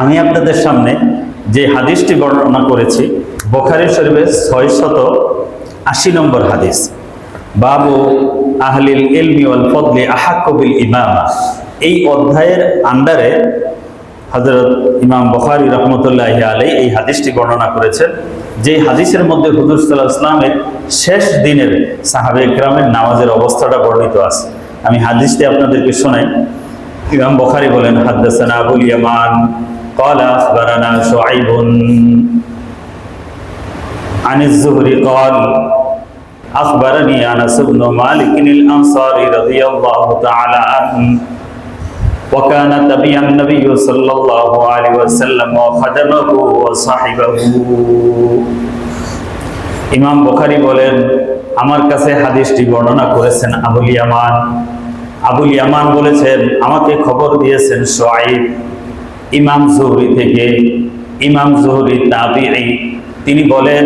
আমি আপনাদের সামনে যে হাদিসটি বর্ণনা করেছি বুখারী শরীফের 680 নম্বর হাদিস, বাবু আহলিল ইলমি ওয়াল ফদলি আহাক্কু বিল ইমামা। এই অধ্যায়ের আন্ডারে হযরত ইমাম বুখারী রাহমাতুল্লাহি আলাইহি এই হাদিসটি বর্ণনা করেছেন, যে হাদিসের মধ্যে হুজুর সাল্লাল্লাহু আলাইহি ওয়াসাল্লামের শেষ দিনের সাহাবায়ে কেরামের নামাজের অবস্থাটা বর্ণিত আছে। আমি হাদিসটি আপনাদেরকে শোনাই। ইমাম বুখারী বলেন, হাদাসানা আবুল ইয়ামান قال أخبرنا شعيب عن الزهري قال أخبرني أنس بن مالك الأنصاري رضي الله تعالى عنه وكان تبعا النبي صلى الله عليه وسلم وخدمه وصحبه। ইমাম বুখারী বলেন, আমার কাছে হাদিসটি বর্ণনা করেছেন আবুল ইয়ামান। আবুল ইয়ামান বলেছেন, আমাকে খবর দিয়েছেন শুআইব ইমাম জুহরি থেকে। ইমাম জুহরি তাবিঈ, তিনি বলেন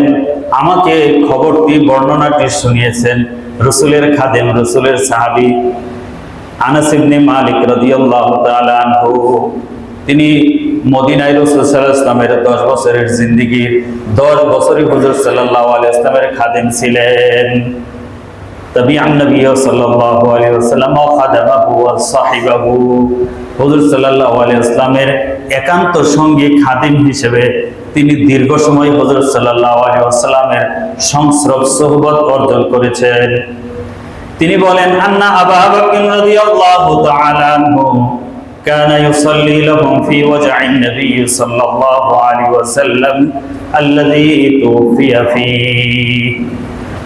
আমাকে খবরটি বর্ণনাটি শুনিয়েছেন রাসূলের খাদেম, রাসূলের সাহাবী আনাস ইবনে মালিক রাদিয়াল্লাহু তাআলা আনহু। তিনি মদিনায় রাসূল সাল্লাল্লাহু আলাইহি ওয়াসাল্লামের 10 বছরের জিন্দেগির 10 বছরই হুজুর সাল্লাল্লাহু আলাইহি ওয়াসাল্লামের খাদেম ছিলেন। তাবিআন নবী সাল্লাল্লাহু আলাইহি ওয়াসাল্লাম ওয়া খাদামাহু ওয়া সাহিবাহু, হুজুর সাল্লাল্লাহু আলাইহি ওয়াসাল্লামের একান্ত সঙ্গী খাদিম হিসেবে তিনি দীর্ঘ সময় হুজুর সাল্লাল্লাহু আলাইহি ওয়াসাল্লামের সংস্রব সোহবত অর্জন করেছেন। তিনি বলেন, আন্না আবু বকর রাদিয়াল্লাহু তাআলা আনহু কানা ইউসাল্লি লাহুম ফি ওয়াজআইন নবী সাল্লাল্লাহু আলাইহি ওয়াসাল্লাম আল্লাযী তুফিয়া ফীহি।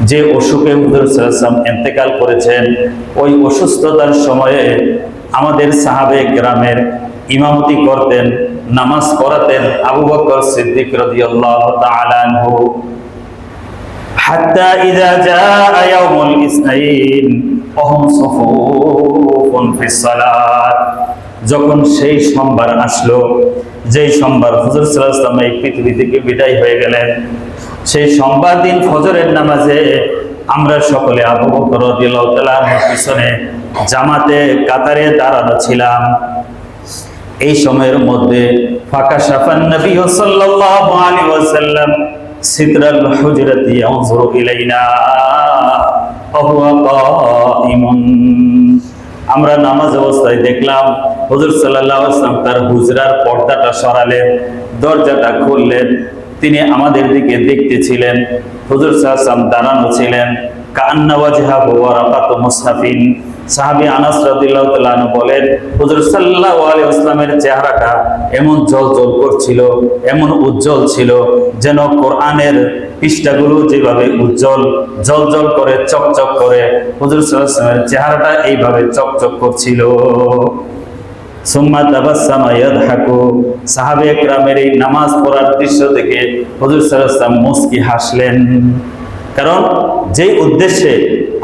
যে অসুখে হুজুর সাল্লাল্লাহু আলাইহি ওয়াসাল্লাম ইন্তেকাল করেছেন, ওই অসুস্থতার সময়ে আমাদের সাহাবে কেরামের ইমামতি করতেন, নামাজ পড়াতেন আবু বকর সিদ্দিক রাদিয়াল্লাহু তাআলা আনহু। হাত্তা ইযা জাআ ইয়াউমুল ইসনাইন ওয়াহুম সুফুফুন ফিস সালাত, যখন সেই সোমবার আসলো, যেই সোমবার হুজুর সাল্লাল্লাহু আলাইহি ওয়াসাল্লাম এই পৃথিবী থেকে বিদায় হয়ে গেলেন, সেই সোমবার দিন ফজরের নামাজে আমরা সকলে আবু বকর রাদিয়াল্লাহু তাআলা আনহুর পিছনে জামাতে কাতারে দাঁড়ানো ছিলাম। এই সময়ের মধ্যে ফাকাশাফান নবী সাল্লাল্লাহু আলাইহি ওয়াসাল্লাম সিতরাল হুজরাতি ইয়ানজুরু ইলাইনা ওয়া হুয়া কাঈমুন। আমরা নামাজ অবস্থায় দেখলাম হুজুর সাল্লাল্লাহু আলাইহি ওয়াসাল্লাম তার হুজরার পর্দাটা সরালেন, দরজাটা খুললেন, তিনি আমাদের দিকে দেখতেছিলেন। হুজুর সাল্লাল্লাহু আলাইহি ওয়াসাল্লাম দাঁড়ানো ছিলেন, কান্না ওয়াজহাহু ওয়ারাকাতু মুসহাফিন। সাহাবী আনাস রাদিয়াল্লাহু তাআলা আনহু বলেন, হুজুর সাল্লাল্লাহু আলাইহি ওয়াসাল্লামের চেহারাটা এমন জ্বলজ্বল করছিল, এমন উজ্জ্বল ছিল, যেন কোরআনের পৃষ্ঠাগুলো যেভাবে উজ্জ্বল জ্বলজ্বল করে চকচক করে, হুজুর সাল্লাল্লাহু আলাইহি ওয়াসাল্লামের চেহারাটা এইভাবে চকচক করছিল। সুম্মা তাবাসসামা ইয়াদহাকু, সাহাবে কেরামের এই নামাজ পড়ার দৃশ্য থেকে হুজুর সাল্লাল্লাহু আলাইহি ওয়াসাল্লাম মুস্কি হাসলেন। কারণ যেই উদ্দেশ্যে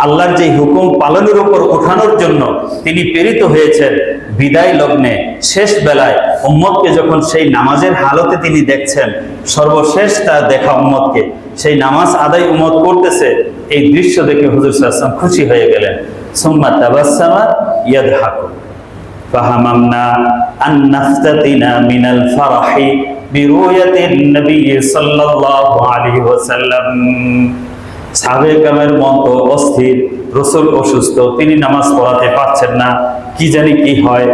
আল্লাহর যে হুকুম পালনের উপর ওঠানোর জন্য তিনি প্রেরিত হয়েছেন, বিদায় লগ্নে শেষ বেলায় উম্মতকে যখন সেই নামাজের হালতে তিনি দেখছেন, সর্বশেষ তার দেখা উম্মতকে সেই নামাজ আদায় উম্মত করতেছে, এই দৃশ্য দেখে হুজুর সাল্লাল্লাহু আলাইহি ওয়াসাল্লাম খুশি হয়ে গেলেন। সুম্মা তাবাসসামা ইয়াদহাকু ফাহামামনা আন নাফতাতিনা মিনাল ফারহি বিরুয়াতিন নবী সাল্লাল্লাহু আলাইহি ওয়াসাল্লাম। সাহাবায়ে কেরামের মন তো অস্থির, রাসূল অসুস্থ, তিনি নামাজ পড়াতে পারছেন না, কি জানি কি হয়।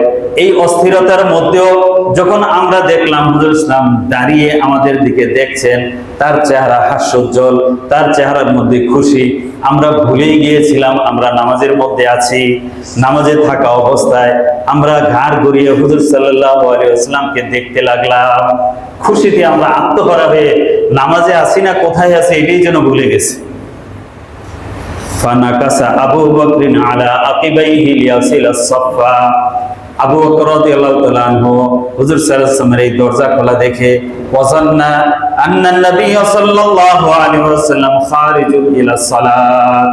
এই অস্থিরতার মধ্যেও যখন আমরা দেখলাম হুজুর ইসলাম দাঁড়িয়ে আমাদের দিকে দেখছেন, তার চেহারা হাস্যোজ্জ্বল, তার চেহারার মধ্যে খুশি, আমরা ভুলেই গিয়েছিলাম আমরা নামাজের মধ্যে আছি। নামাজে থাকা অবস্থায় আমরা ঘাড় ঘুরিয়ে হুজুর সাল্লাল্লাহু আলাইহি ওয়াসাল্লামকে দেখতে লাগলাম। খুশিতে আমরা আত্মহারা হয়ে নামাজে আছি না কোথায় আছি এটাই যেন ভুলে গেছি। ফানাকাসা আবু বকরিন আলা আকিবাইহি লিয়াসিলাস সাফা। আবু বকর রাদিয়াল্লাহু তাআলা আনহু হুজুর সাল্লাল্লাহু আলাইহি ওয়াসাল্লামের এই দরজা খোলা দেখে ওয়াজান্না আন্না নবী সাল্লাল্লাহু আলাইহি ওয়াসাল্লাম খারিজুন ইলাস সালাত।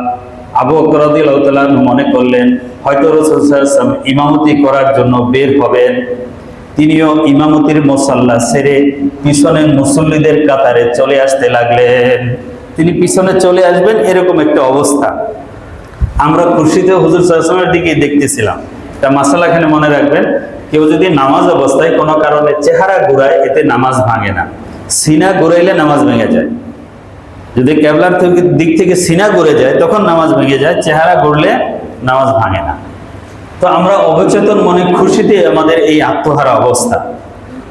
আবু বকর রাদিয়াল্লাহু তাআলা আনহু মনে করলেন হয়তো রাসূল সাল্লাল্লাহু আলাইহি ওয়াসাল্লাম ইমামতি করার জন্য বের হবেন। তিনিও ইমামতির মুসাল্লা ছেড়ে পিছনে মুসল্লিদের কাতারে চলে আসতে লাগলেন। তিনি পিছনে চলে আসবেন এরকম একটা অবস্থা। আমরা খুশিতে হুজুর সাল্লাল্লাহু আলাইহি ওয়াসাল্লামের দিকে দেখতেছিলাম। তা মাসালা এখানে মনে রাখবেন, কেউ যদি নামাজ অবস্থায় কোনো কারণে চেহারা ঘুরায়, এতে নামাজ ভাঙে না। সিনা ঘুরাইলে নামাজ ভেঙে যায়। যদি কেবলার দিক থেকে সিনা ঘুরে যায় তখন নামাজ ভেঙে যায়, চেহারা ঘুরলে নামাজ ভাঙে না। তো আমরা অবচেতন মনে খুশিতে আমাদের এই আত্মহারা অবস্থা।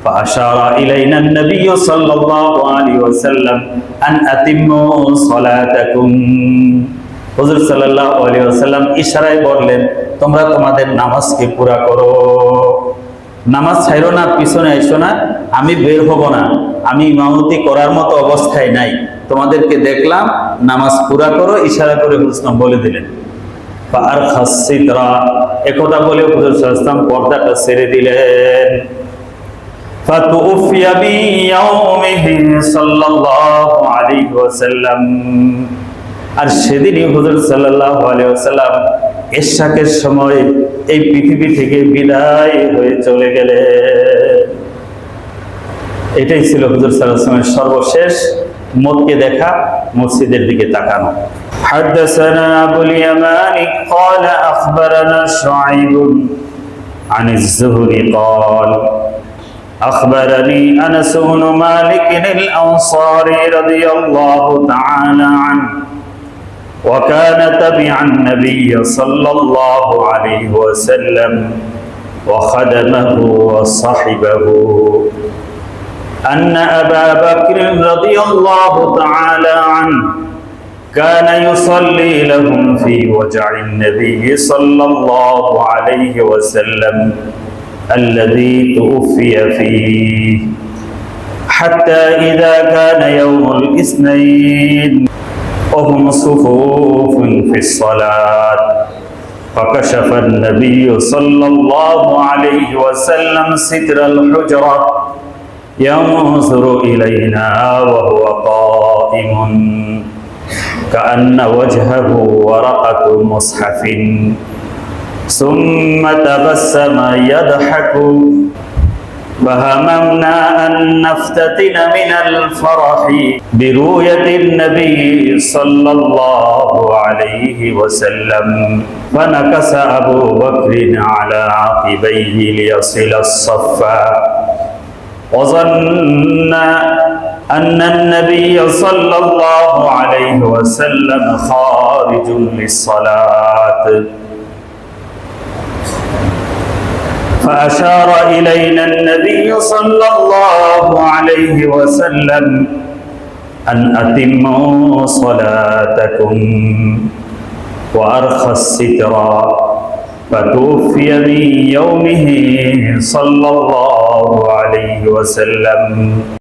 فأشار إلينا النبي صلى الله عليه وسلم أن أتموا صلاتكم। হুজুর সাল্লাল্লাহু আলাইহি ওয়াসাল্লাম ইশারায় বললেন, তোমরা তোমাদের নামাজকে পুরা করো, নামাজ ছাইরো না, পিছনে এসো না, আমি বের হব না, আমি ইমামতি করার মতো অবস্থায় নাই, তোমাদেরকে দেখলাম, নামাজ পুরা করো, ইশারা করে হুজুর বলে দিলেন। ফাআরখাস সিতরা, একথা বলে হুজুর সাল্লাল্লাহু আলাইহি ওয়াসাল্লাম পর্দাটা ছেড়ে দিলেন। ফাতুফিয়া বিয়াউমিহি সাল্লাল্লাহু আলাইহি ওয়াসাল্লাম, আর সেদিনই হুজুর সাল্লাল্লাহু আলাইহি ওয়াসাল্লাম ইশরাকের সময় এই পৃথিবী থেকে বিদায় হয়ে চলে গেলেন। এটাই ছিল হুজুর সাল্লাল্লাহু আলাইহি ওয়াসাল্লামের সর্বশেষ মতকে দেখা, মসজিদের দিকে তাকানো। حدثنا أبو اليمان قال أخبرنا شعيب عن الزهري قال أخبرني أنس بن مالك الأنصاري رضي الله تعالى عنه وكان تبع النبي صلى الله عليه وسلم وخدمه وصحبه أن أبا بكر رضي الله تعالى عنه كان يصلي لهم في وجع النبي صلى الله عليه وسلم الذي توفي فيه حتى إذا كان يوم الاثنين وهم صفوف في الصلاة فكشف النبي صلى الله عليه وسلم ستر الحجرة ينظر إلينا وهو قائم كأن وجهه ورقة مصحف ثم تبسم يضحك فهممنا أن نفتتن من الفرح برؤية النبي صلى الله عليه وسلم فنكس أبو بكر على عقبيه ليصل الصف وظن أن النبي صلى الله عليه وسلم خارج للصلاة فأشار إلينا النبي صلى الله عليه وسلم أن أتموا صلاتكم وأرخى الستر فتوفي من يومه صلى الله عليه وسلم